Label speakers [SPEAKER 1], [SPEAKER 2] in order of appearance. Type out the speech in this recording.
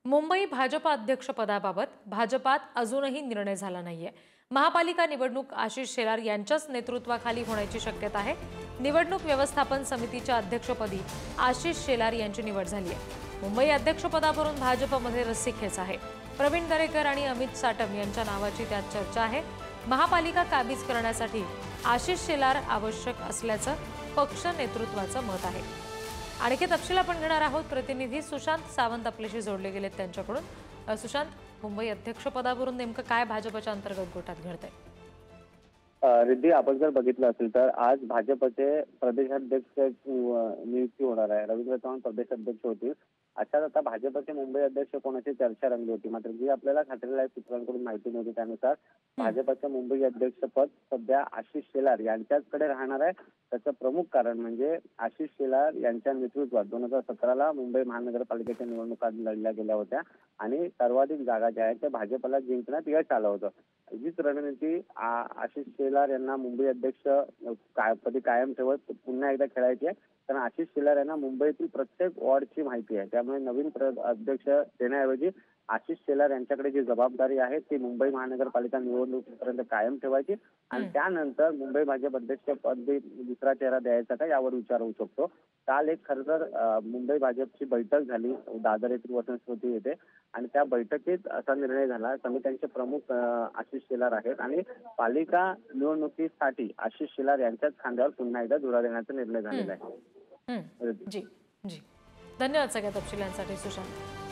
[SPEAKER 1] मुंबई भाजप अध्यक्षपदाबाबत भाजपात अजूनही निर्णय झाला नाहीये। महापालिका निवडणूक आशिष शेलार यांच्याच नेतृत्वाखाली होण्याची शक्यता आहे। निवडणूक व्यवस्थापन समितीच्या अध्यक्षपदी आशिष शेलार यांची निवड झाली आहे। मुंबई अध्यक्षपदावरून भाजपमध्ये रस्सीखेच आहे। प्रवीण दरेकर आणि अमित साटम यांच्या नावाची त्यात चर्चा आहे। महापालिका काबीज करण्यासाठी आशिष शेलार आवश्यक असल्याचं पक्ष नेतृत्वाचं मत आहे। आणखी तपशील आपण घेणार आहोत। प्रतिनिधी सुशांत सावंत आपल्याशी जोडले गेलेत त्यांच्याकडून। सुशांत, मुंबई अध्यक्षपदावरून नेमकं काय भाजपच्या अंतर्गत गोटात घडतंय?
[SPEAKER 2] रिद्धी, आपण जर बघितलं असेल तर आज भाजपचे प्रदेशाध्यक्ष नियुक्ती होणार आहे। रवींद्र चव्हाण प्रदेशाध्यक्ष होतील। अशात आता भाजपचे मुंबई अध्यक्ष कोणाची चर्चा रंगली होती, मात्र जी आपल्याला खात्रीलायक सूत्रांकडून माहिती मिळते त्यानुसार भाजपचे मुंबई अध्यक्षपद सध्या आशिष शेलार यांच्याकडे राहणार आहे। त्याचं प्रमुख कारण म्हणजे आशिष शेलार यांच्या नेतृत्वात 2017ला मुंबई महानगरपालिकेच्या निवडणुका लढल्या गेल्या होत्या आणि सर्वाधिक जागा ज्या आहेत त्या भाजपला जिंकण्यात यश आलं होतं। हीच रणनीती आशिष शेलार यांना मुंबई अध्यक्ष पदी कायम ठेवत पुन्हा एकदा खेळायची आहे। कारण आशिष शेलार यांना मुंबईतील प्रत्येक वॉर्डची माहिती आहे, त्यामुळे नवीन अध्यक्ष देण्याऐवजी आशिष शेलार यांच्याकडे जी जबाबदारी आहे ती मुंबई महानगरपालिका निवडणुकीपर्यंत कायम ठेवायची आणि त्यानंतर मुंबई भाजप अध्यक्ष पद दुसरा चेहरा द्यायचा का यावर विचार होऊ शकतो। काल एक खरं तर मुंबई भाजपची बैठक झाली दादर येथील वसंतस्मृती येथे आणि त्या बैठकीत असा निर्णय झाला। समित्यांचे प्रमुख आशिष शेलार आहेत आणि पालिका निवडणुकीसाठी आशिष शेलार यांच्याच खांद्यावर पुन्हा एकदा धुरा देण्याचा निर्णय झालेला आहे।
[SPEAKER 1] जी जी, धन्यवाद सगळ्या तपशिलांसाठी सुशांत।